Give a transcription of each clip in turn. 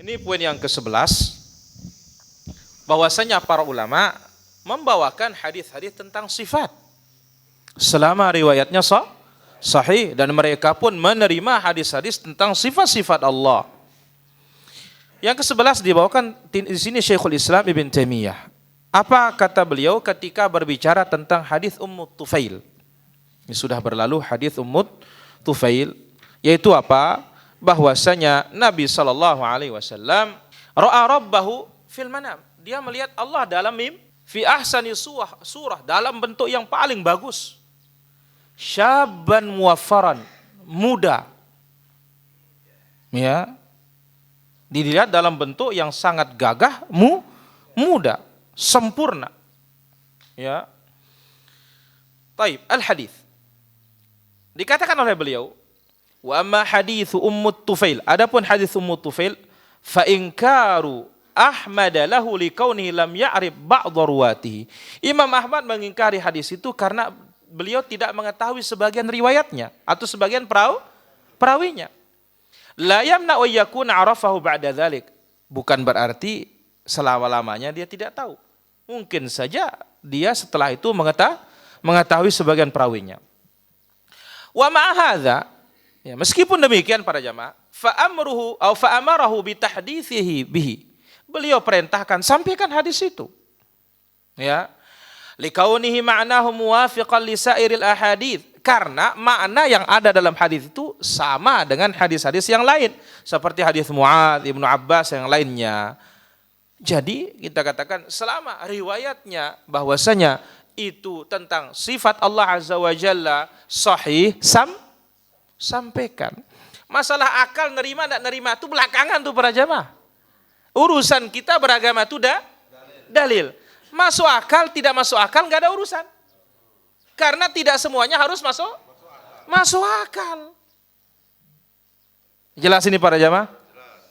Ini poin yang ke-11, bahwasanya para ulama membawakan hadis-hadis tentang sifat selama riwayatnya sahih, dan mereka pun menerima hadis-hadis tentang sifat-sifat Allah. Yang ke-11 dibawakan di sini Syekhul Islam Ibn Taimiyah. Apa kata beliau ketika berbicara tentang hadis Ummu Tufail? Ini sudah berlalu hadis Ummu Tufail, yaitu apa? Bahwasanya Nabi SAW ra'a rabbahu fil manam. Dia melihat Allah dalam mimpi, fi ahsani surah, dalam bentuk yang paling bagus. Syabban muwaffaran, muda. Ya. Dilihat dalam bentuk yang sangat gagah, muda, sempurna. Ya. Taib, al-hadis. Dikatakan oleh beliau, wa amma hadithu Ummu Tufail, adapun hadis Ummu Tufail, fa inkaru Ahmad lahu likaunihi lam ya'rif ba'd ruwatihi. Imam Ahmad mengingkari hadis itu karena beliau tidak mengetahui sebagian riwayatnya atau sebagian perawinya. La yamna'u yakuna 'arafahu ba'da dzalik. Bukan berarti selama-lamanya dia tidak tahu. Mungkin saja dia setelah itu mengetahui sebagian perawinya. Wa ma'a hadza, ya, meskipun demikian para jamaah, fa amarahu bi tahdithihi bihi. Beliau perintahkan sampaikan hadis itu. Ya. Likaunihi ma'nahu muwafiqan li sairil ahadits, karena makna yang ada dalam hadis itu sama dengan hadis-hadis yang lain, seperti hadis Mu'adz, Ibnu Abbas yang lainnya. Jadi kita katakan selama riwayatnya bahwasanya itu tentang sifat Allah Azza wa Jalla sahih, sampaikan. Masalah akal nerima tidak nerima itu belakangan tuh para jamaah. Urusan kita beragama itu dalil. Masuk akal, tidak masuk akal, nggak ada urusan. Karena tidak semuanya harus masuk akal. Jelas ini para jamaah?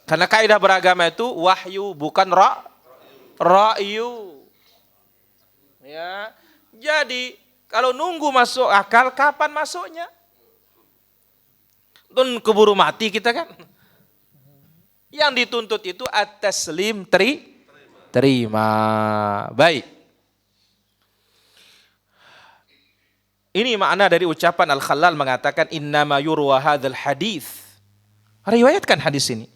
Karena kaidah beragama itu wahyu, bukan ra'yu. Ya. Jadi kalau nunggu masuk akal, kapan masuknya? Tun keburu mati kita kan. Yang dituntut itu at-taslim, terima. Baik. Ini makna dari ucapan Al-Khalal mengatakan innama yurwa hadzal hadis. Riwayatkan hadis ini.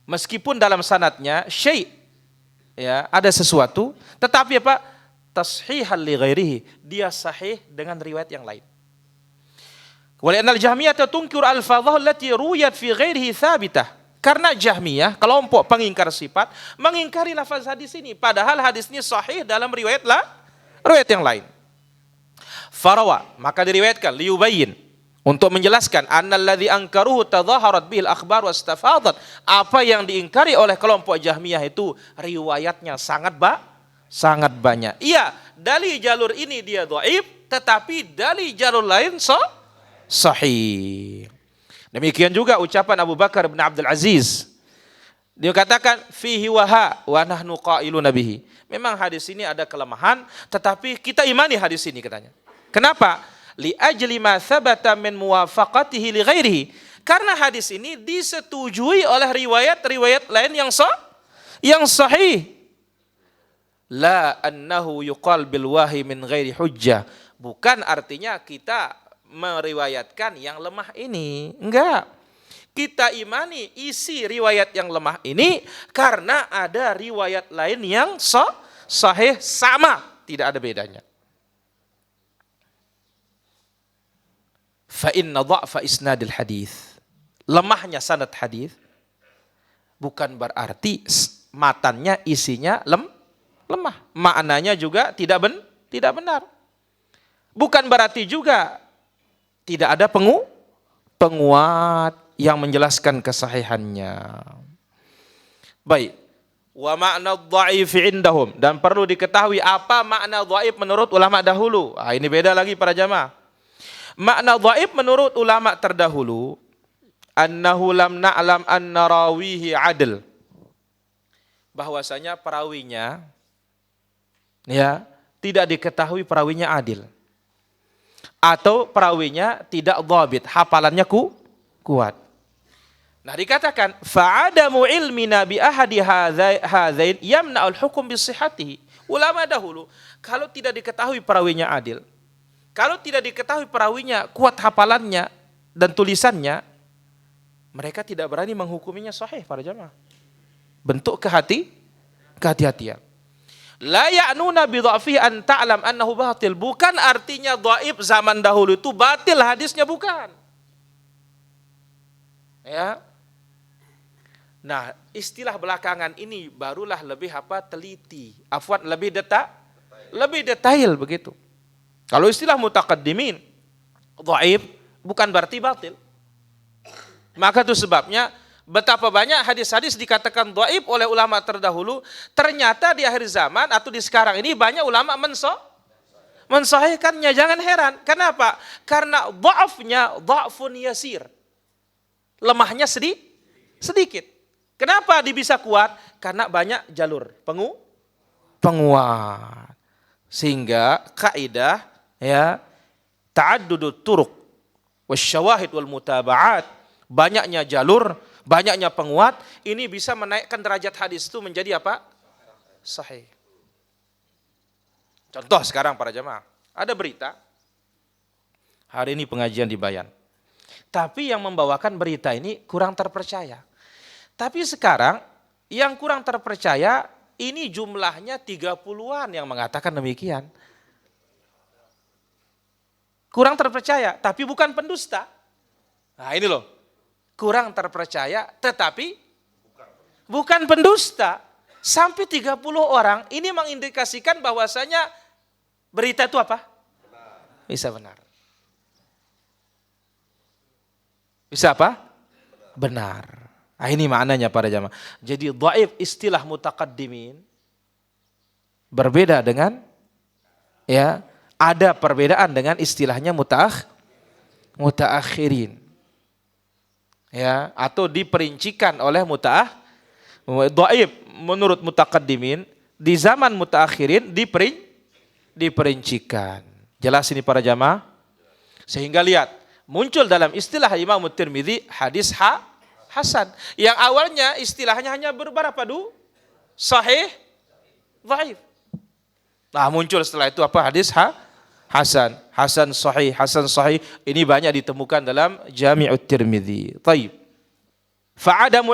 Meskipun dalam sanadnya ya, ada sesuatu, tetapi apa? Tashihan li ghairihi. Dia sahih dengan riwayat yang lain. Wali'anna al-Jahmiyah tunkiru al-fadhah allati ruwiyat fi ghairihi thabitah. Karena Jahmiyah, kelompok pengingkar sifat, mengingkari lafaz hadis ini. Padahal hadis ini sahih dalam riwayat yang lain. Farawa, maka diriwayatkan, liyubayyin, untuk menjelaskan, annalladzi ankaruhu tadhaharat bihil akhbar wastafadat. Apa yang diingkari oleh kelompok Jahmiyah itu, riwayatnya sangat banyak. Iya, dari jalur ini dia dhaif, tetapi dari jalur lain sahih. Demikian juga ucapan Abu Bakar bin Abdul Aziz. Dia katakan fihi waha wa nahnu qailuna bihi. Memang hadis ini ada kelemahan, tetapi kita imani hadis ini katanya. Kenapa? Li ajli ma thabata min muwafaqatihi li ghairihi. Karena hadis ini disetujui oleh riwayat-riwayat lain yang sahih. La annahu yuqal bil wahi min ghairi hujjah. Bukan artinya kita meriwayatkan yang lemah ini. Enggak. Kita imani isi riwayat yang lemah ini karena ada riwayat lain yang sahih sama, tidak ada bedanya. Fa inna dha'fa isnadil hadis. Lemahnya sanad hadis bukan berarti matannya isinya lemah. Maknanya juga tidak benar. Bukan berarti juga tidak ada penguat yang menjelaskan kesahihannya. Baik. Wa makna dhaif indahum, dan perlu diketahui apa makna dhaif menurut ulama dahulu. Ini beda lagi para jamaah. Makna dhaif menurut ulama terdahulu, annahu lam na'lam anna rawihi adl. Bahwasanya perawinya ya tidak diketahui perawinya adil. Atau perawinya tidak dhabit, hafalannya kuat. Nah, dikatakan fa'adamu ilmina bi ahadi hadzain yamna'ul hukum bi sihhatihi. Ulama dahulu kalau tidak diketahui perawinya adil, kalau tidak diketahui perawinya kuat hafalannya dan tulisannya, mereka tidak berani menghukuminya sahih para jamaah. Bentuk kehati-hatian. La ya'nuna bi dha'fihi an ta'lam annahu batil. Bukan artinya dhaif zaman dahulu itu batil hadisnya, bukan. Ya. Nah, istilah belakangan ini barulah lebih teliti. Afwan, lebih detail begitu. Kalau istilah mutaqaddimin, dhaif bukan berarti batil. Maka itu sebabnya betapa banyak hadis-hadis dikatakan dhaif oleh ulama terdahulu, ternyata di akhir zaman atau di sekarang ini banyak ulama mensahihkannya. Jangan heran. Kenapa? Karena dha'afnya dha'fun yasir. Lemahnya sedikit. Kenapa dia bisa kuat? Karena banyak jalur penguat. Sehingga kaidah ya ta'addudut turuq wasyawahid wal mutaba'at, banyaknya jalur, banyaknya penguat, ini bisa menaikkan derajat hadis itu menjadi apa? Sahih. Contoh sekarang para jemaah, ada berita hari ini pengajian di Bayan. Tapi yang membawakan berita ini kurang terpercaya. Tapi sekarang yang kurang terpercaya ini jumlahnya 30-an yang mengatakan demikian. Kurang terpercaya, tapi bukan pendusta. Nah ini loh, kurang terpercaya tetapi bukan pendusta. Sampai 30 orang, ini mengindikasikan bahwasanya berita itu apa? Bisa benar. Bisa apa? Benar. Nah, ini maknanya para jamaah. Jadi dhaif istilah mutaqaddimin berbeda dengan ya, ada perbedaan dengan istilahnya mutaakhirin. Ya, atau diperincikan oleh dhaif menurut mutaqaddimin di zaman mutaakhirin diperincikan. Jelas ini para jamaah? Sehingga lihat, muncul dalam istilah Imam Tirmidzi hadis hasan. Yang awalnya istilahnya hanya beberapa sahih, dhaif. Nah, muncul setelah itu apa? Hadis hasan, hasan sahih, hasan sahih. Ini banyak ditemukan dalam Jami'ut Tirmidzi. Taib. Fa'adamu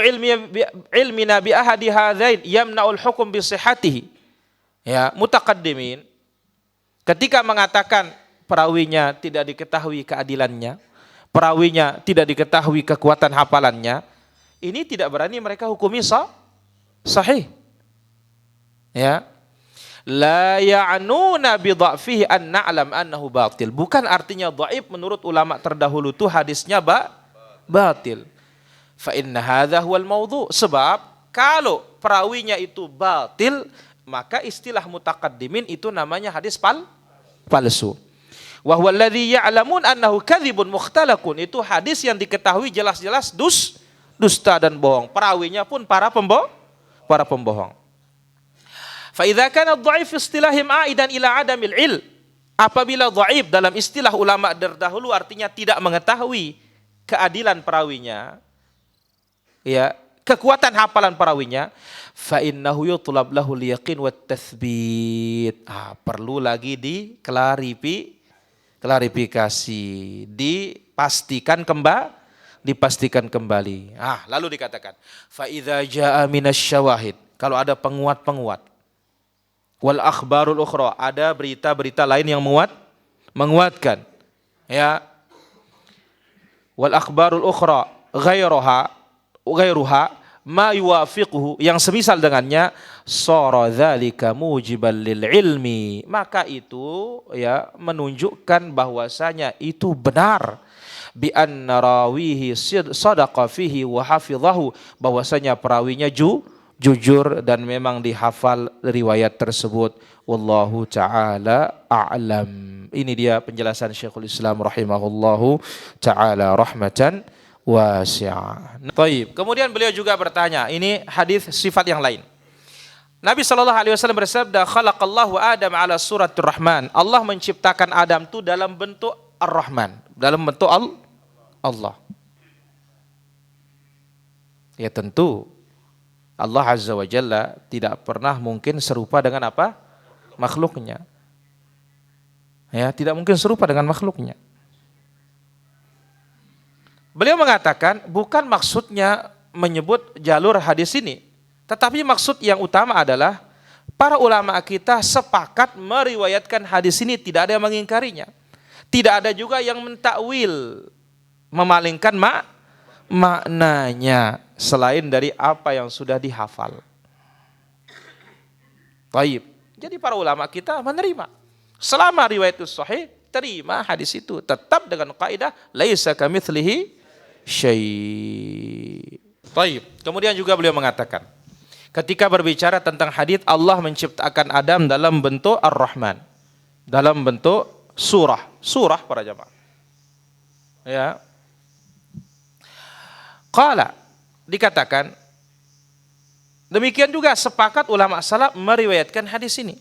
ilmina bi ahadi hadzain yamna'ul hukum bi sihhatihi. Ya, mutaqaddimin ketika mengatakan perawinya tidak diketahui keadilannya, perawinya tidak diketahui kekuatan hafalannya, ini tidak berani mereka hukumi sahih. Ya. La ya'nuna bi dha'fihi an na'lam annahu batil. Bukan artinya dhaif menurut ulama terdahulu itu hadisnya batil. Fa inna hadza huwal maudhu'. Sebab kalau perawinya itu batil, maka istilah mutaqaddimin itu namanya hadis palsu. Wa huwa alladhi ya'lamun annahu kadzibun mukhtalaqun. Itu hadis yang diketahui jelas-jelas dusta dan bohong. Perawinya pun para pembohong. Fa idza kana dhaif istilahim aidan ila adamil ilm. Apabila dhaif dalam istilah ulama terdahulu artinya tidak mengetahui keadilan perawinya, ya, kekuatan hafalan perawinya, fa innahu yutlab lahu al-yaqin wat tatsbit. Perlu lagi klarifikasi, dipastikan kembali. Lalu dikatakan fa idza jaa minasyawahid, kalau ada penguat-penguat, wal akhbarul ukhra, ada berita-berita lain yang menguatkan, ya, wal akhbarul ukhra ghairuha ma yuwafiquhu, yang semisal dengannya, sara dzalika mujiban lil ilmi, maka itu ya menunjukkan bahwasanya itu benar, bi anna rawihi sadaqa fihi wa hafizahu, bahwasanya perawinya jujur dan memang dihafal riwayat tersebut. Wallahu taala a'lam. Ini dia penjelasan Syekhul Islam rahimahullahu taala rahmatan wasi'ah. Baik. Kemudian beliau juga bertanya, ini hadis sifat yang lain. Nabi SAW bersabda, khalaqallahu Adam ala suratul Rahman. Allah menciptakan Adam itu dalam bentuk Ar-Rahman, dalam bentuk Allah. Ya tentu Allah Azza wa Jalla tidak pernah mungkin serupa dengan apa? Makhluknya. Ya, tidak mungkin serupa dengan makhluknya. Beliau mengatakan bukan maksudnya menyebut jalur hadis ini, tetapi maksud yang utama adalah para ulama kita sepakat meriwayatkan hadis ini, tidak ada yang mengingkarinya. Tidak ada juga yang mentakwil, memalingkan maknanya selain dari apa yang sudah dihafal. Baik. Jadi para ulama kita menerima. Selama riwayat itu sahih, terima hadis itu. Tetap dengan kaidah laisa kamitslihi syai'. Baik. Kemudian juga beliau mengatakan, ketika berbicara tentang hadis Allah menciptakan Adam dalam bentuk Ar-Rahman, dalam bentuk surah para jamaah. Ya. Qala, dikatakan demikian juga sepakat ulama salaf meriwayatkan hadis ini.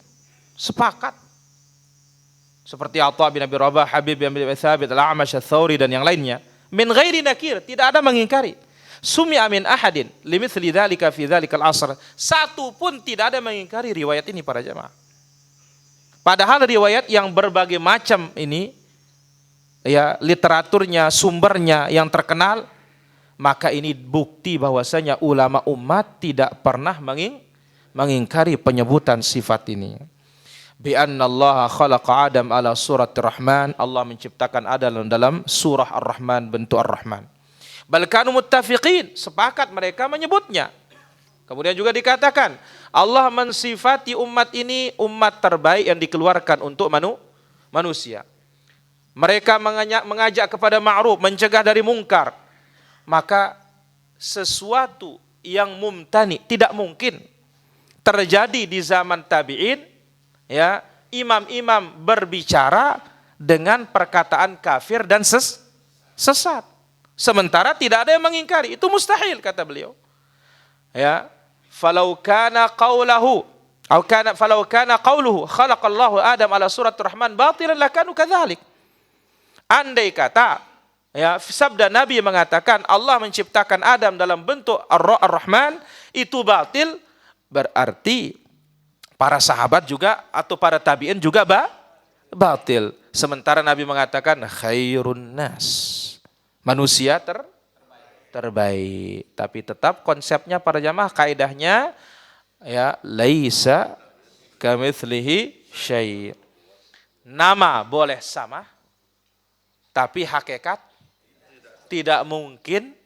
Sepakat. Seperti Atha bin Abi Rabah, Habib bin Abi Thabit, Al-A'mash, Ats-Tsauri dan yang lainnya. Min ghairi nakir, tidak ada mengingkari. Sumi'a min ahadin limithli dzalika fi dzalikal asr. Satu pun tidak ada mengingkari riwayat ini para jamaah. Padahal riwayat yang berbagai macam ini, ya literaturnya, sumbernya yang terkenal, maka ini bukti bahwasanya ulama umat tidak pernah mengingkari penyebutan sifat ini. Bi anna Allah khalaqa Adam ala suratir Rahman, Allah menciptakan Adam dalam surah Ar-Rahman, bentuk Ar-Rahman. Bal kanu muttafiqin, sepakat mereka menyebutnya. Kemudian juga dikatakan Allah mensifati umat ini umat terbaik yang dikeluarkan untuk manusia. Mereka mengajak kepada ma'ruf, mencegah dari mungkar. Maka sesuatu yang mumtani, tidak mungkin terjadi di zaman tabi'in, ya, imam-imam berbicara dengan perkataan kafir dan sesat. Sementara tidak ada yang mengingkari, itu mustahil kata beliau. Ya, falau kana qauluhu khalaqallahu Adam ala suratir Rahman batilan lakanu kadzalik. Andai kata, ya, sabda Nabi mengatakan Allah menciptakan Adam dalam bentuk Ar-Rahman itu batil, berarti para sahabat juga atau para tabi'in juga batil. Sementara Nabi mengatakan khairun nas, manusia terbaik. Tapi tetap konsepnya para jamaah, kaidahnya ya laisa kamitslihi syai'. Nama boleh sama, tapi hakikat tidak mungkin,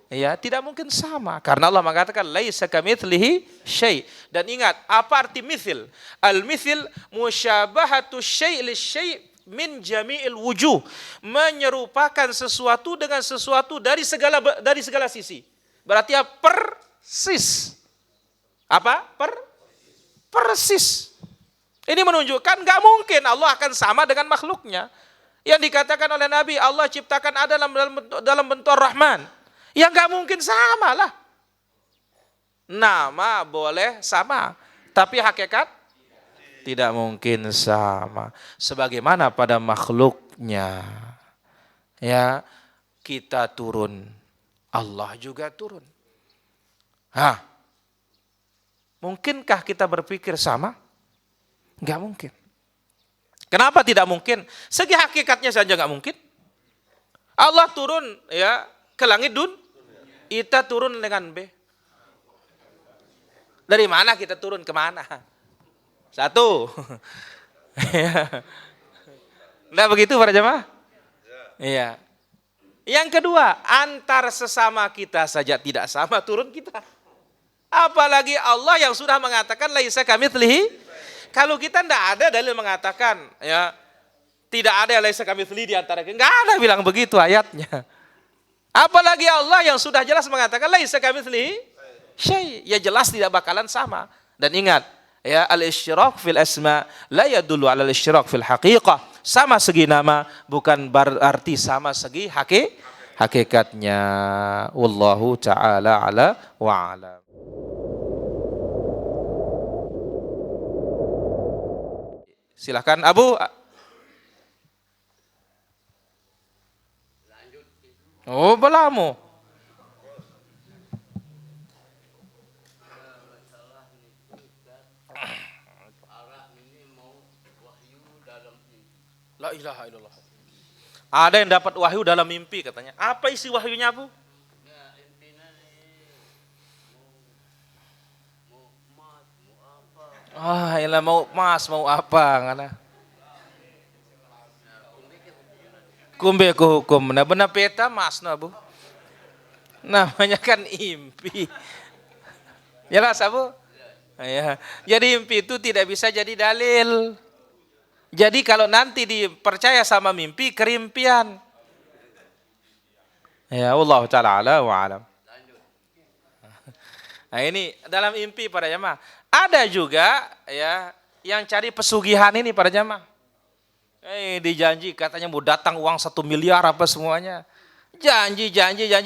ya, tidak mungkin sama. Karena Allah mengatakan laisa kamitslihi syai'. Dan ingat, apa arti mithil? Al-mithil musyabahatu syai' lisyai' min jami'il wujuh. Menyerupakan sesuatu dengan sesuatu dari segala sisi. Berarti ya persis. Apa? Persis. Ini menunjukkan enggak mungkin Allah akan sama dengan makhluknya. Yang dikatakan oleh Nabi, Allah ciptakan Adam dalam bentuk Rahman. Ya nggak mungkin sama lah. Nama boleh sama, tapi hakikat tidak mungkin sama. Sebagaimana pada makhluknya, ya kita turun, Allah juga turun. Mungkinkah kita berpikir sama? Nggak mungkin. Kenapa tidak mungkin? Segi hakikatnya saja nggak mungkin. Allah turun, ya, ke langit kita turun dengan B. Dari mana kita turun ke mana? Satu. Nah begitu para jemaah? Iya. Yang kedua, antar sesama kita saja tidak sama turun kita. Apalagi Allah yang sudah mengatakan laisa kamitslihi. Kalau kita tidak ada dalil mengatakan, ya, tidak ada laisa kamitslihi di antara kita. Enggak ada bilang begitu ayatnya. Apalagi Allah yang sudah jelas mengatakan laisa kamitslihi syai', ya jelas tidak bakalan sama. Dan ingat, ya, al-isyrak fil asma la yadullu ala al-isyrak fil haqiqah. Sama segi nama bukan berarti sama segi hakikatnya. Wallahu taala ala wa alam. Silakan Abu. Oh, belamu. La ilaha illallah. Ada yang dapat wahyu dalam mimpi katanya. Apa isi wahyunya, Bu? Ilah mau emas, mau apa ngana. Kumbe ku hukum, benar peta mas na, Bu. Namanya kan impi. Jelas, Bu? Ya. Jadi mimpi itu tidak bisa jadi dalil. Jadi kalau nanti dipercaya sama mimpi, kerimpian. Ya Allah Ta'ala ala wa alam. Nah ini dalam mimpi para jamaah. Ada juga ya yang cari pesugihan ini para jamaah. Dijanji katanya mau datang uang 1 miliar apa semuanya. Janji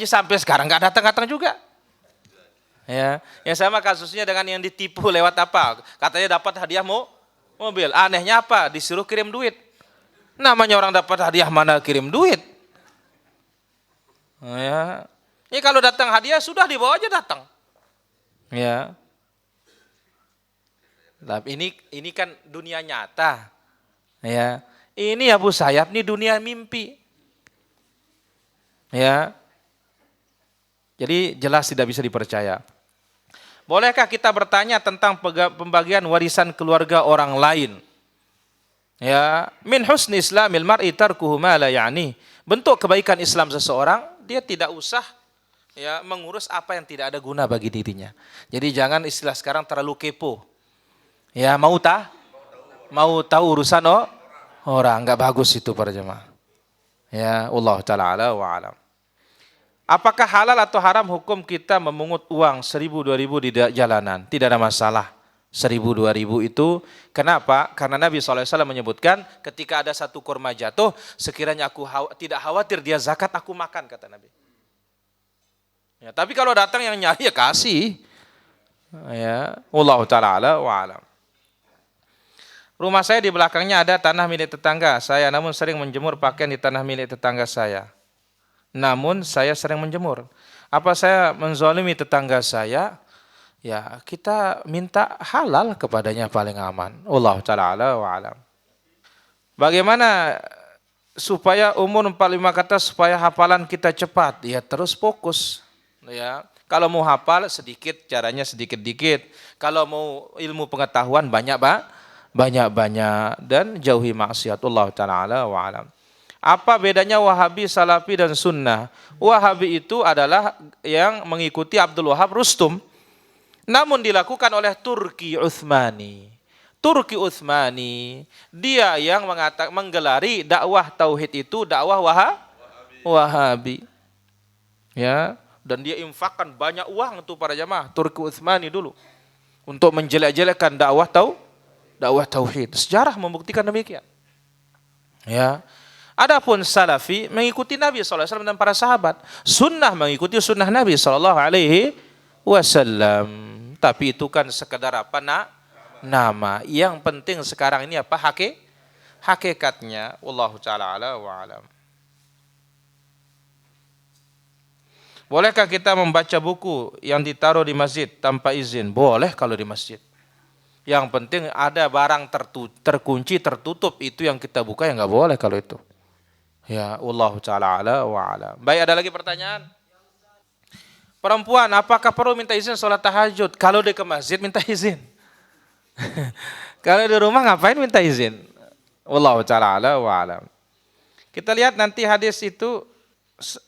sampai sekarang nggak datang juga. Ya, yang sama kasusnya dengan yang ditipu lewat apa? Katanya dapat hadiah mobil. Anehnya apa? Disuruh kirim duit. Namanya orang dapat hadiah mana kirim duit? Ya. Ini kalau datang hadiah sudah dibawa aja datang. Ya. Tapi ini kan dunia nyata. Ya. Ini Abu Sayyaf ini dunia mimpi. Ya. Jadi jelas tidak bisa dipercaya. Bolehkah kita bertanya tentang pembagian warisan keluarga orang lain? Ya, min husni islamil mar'i tarkuhu ma la ya'ni. Bentuk kebaikan Islam seseorang, dia tidak usah ya mengurus apa yang tidak ada guna bagi dirinya. Jadi jangan istilah sekarang terlalu kepo. Ya, mau tahu urusan orang, enggak bagus itu para jemaah. Ya, Allah Ta'ala ala wa alam. Apakah halal atau haram hukum kita memungut uang 1.000, 2.000 di jalanan? Tidak ada masalah. 1.000, 2.000 itu. Kenapa? Karena Nabi SAW menyebutkan ketika ada satu kurma jatuh, sekiranya aku tidak khawatir dia zakat, aku makan, kata Nabi. Ya, tapi kalau datang yang nyari ya kasih. Ya, Allah Ta'ala ala wa alam. Rumah saya di belakangnya ada tanah milik tetangga saya, namun sering menjemur pakaian di tanah milik tetangga saya. Namun saya sering menjemur. Apa saya menzalimi tetangga saya? Ya, kita minta halal kepadanya paling aman. Allah Ta'ala wa alam. Bagaimana supaya umur 45 kata supaya hafalan kita cepat? Ya, terus fokus. Ya, kalau mau hafal sedikit, caranya sedikit-dikit. Kalau mau ilmu pengetahuan banyak-banyak dan jauhi maksiat. Allah Ta'ala wa alam. Apa bedanya Wahabi, Salafi dan Sunnah? Wahabi itu adalah yang mengikuti Abdul Wahab Rustum, namun dilakukan oleh Turki Utsmani. Turki Utsmani, dia yang menggelari dakwah tauhid itu dakwah Wahabi. Ya, dan dia infakkan banyak uang untuk para jamaah Turki Utsmani dulu untuk menjelek-jelekkan dakwah tauhid. Sejarah membuktikan demikian. Ya. Adapun Salafi mengikuti Nabi SAW dan para sahabat. Sunnah mengikuti sunnah Nabi SAW. Tapi itu kan sekedar apa nama. Yang penting sekarang ini apa hakikatnya. Wallahu ta'ala ala wa alam. Bolehkah kita membaca buku yang ditaruh di masjid tanpa izin? Boleh kalau di masjid. Yang penting ada barang terkunci, tertutup, itu yang kita buka, ya nggak boleh kalau itu. Ya, wallahu ta'ala ala wa ala. Baik, ada lagi pertanyaan? Perempuan, apakah perlu minta izin sholat tahajud? Kalau dia ke masjid minta izin. Kalau di rumah ngapain minta izin? Wallahu ta'ala ala wa ala. Kita lihat nanti hadis itu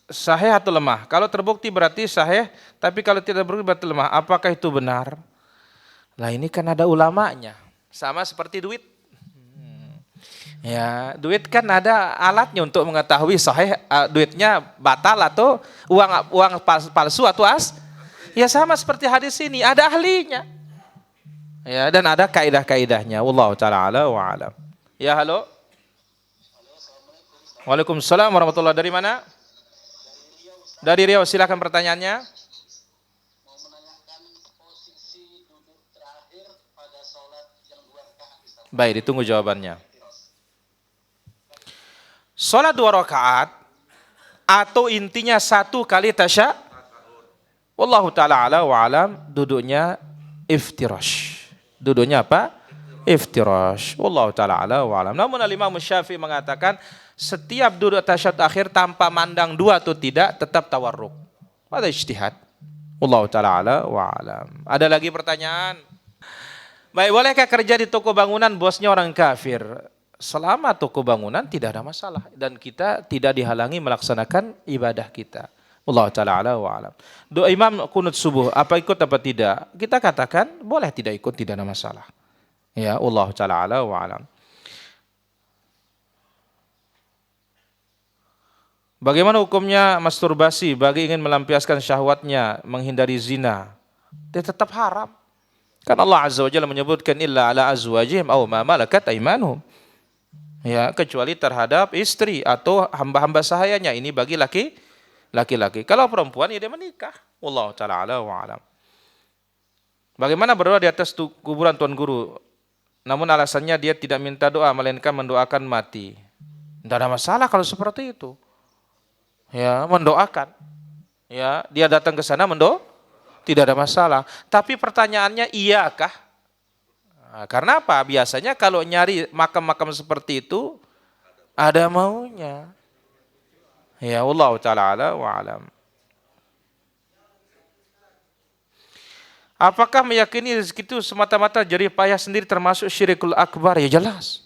sahih atau lemah. Kalau terbukti berarti sahih, tapi kalau tidak terbukti berarti lemah. Apakah itu benar? Lah ini kan ada ulamanya. Sama seperti duit. Ya, duit kan ada alatnya untuk mengetahui sahih duitnya batal atau uang palsu atau ya sama seperti hadis ini, ada ahlinya. Ya, dan ada kaidah-kaidahnya. Wallahu ta'ala ala wa alam. Ya, halo. Waalaikumsalam warahmatullahi. Dari mana? Dari Riau, silakan pertanyaannya. Baik, ditunggu jawabannya. Salat 2 rakaat atau intinya 1 kali tasyahud. Wallahu ta'ala ala wa alam, duduknya iftirash. Duduknya apa? iftirash. Wallahu taala ala wa alam. Namun Imam Syafi'i mengatakan setiap duduk tasyahud akhir tanpa mandang dua atau tidak tetap tawarruk. Pada ijtihad. Wallahu taala ala wa alam. Ada lagi pertanyaan? Baik, bolehkah kerja di toko bangunan bosnya orang kafir? Selama toko bangunan tidak ada masalah dan kita tidak dihalangi melaksanakan ibadah kita. Wallahu taala ala wa alam. Doa imam kunut subuh apa ikut apa tidak? Kita katakan boleh tidak ikut, tidak ada masalah. Ya, wallahu taala ala wa alam. Bagaimana hukumnya masturbasi bagi ingin melampiaskan syahwatnya, menghindari zina? Dia tetap haram. Kan Allah Azza wa Jalla menyebutkan illa ala azwajihim aw ma malakat aymanuhum. Ya, kecuali terhadap istri atau hamba-hamba sahayanya. Ini bagi laki-laki. Kalau perempuan ya dia menikah. Wallahu taala ala wa alam. Bagaimana berdoa di atas kuburan Tuan Guru? Namun alasannya dia tidak minta doa melainkan mendoakan mati. Tidak ada masalah kalau seperti itu. Ya, mendoakan. Ya, dia datang ke sana tidak ada masalah. Tapi pertanyaannya iyakah? Nah, karena apa? Biasanya kalau nyari makam-makam seperti itu ada maunya. Ya Allah taala ala wa alam. Apakah meyakini rezeki itu semata-mata jerih payah sendiri termasuk syirikul akbar? Ya jelas.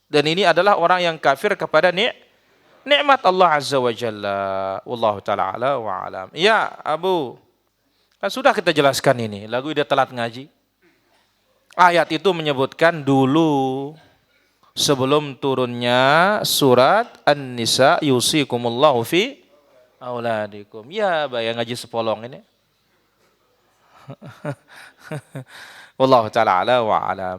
Dan ini adalah orang yang kafir kepada nikmat Allah Azza wa Jalla. Wallahu taala ala wa alam. Ya, Abu. Kan sudah kita jelaskan ini. Lagu dia telat ngaji. Ayat itu menyebutkan dulu sebelum turunnya surat An-Nisa yusikumullahu fi auladikum. Ya, bayang ngaji sepolong ini. Wallahu taala ala wa alam.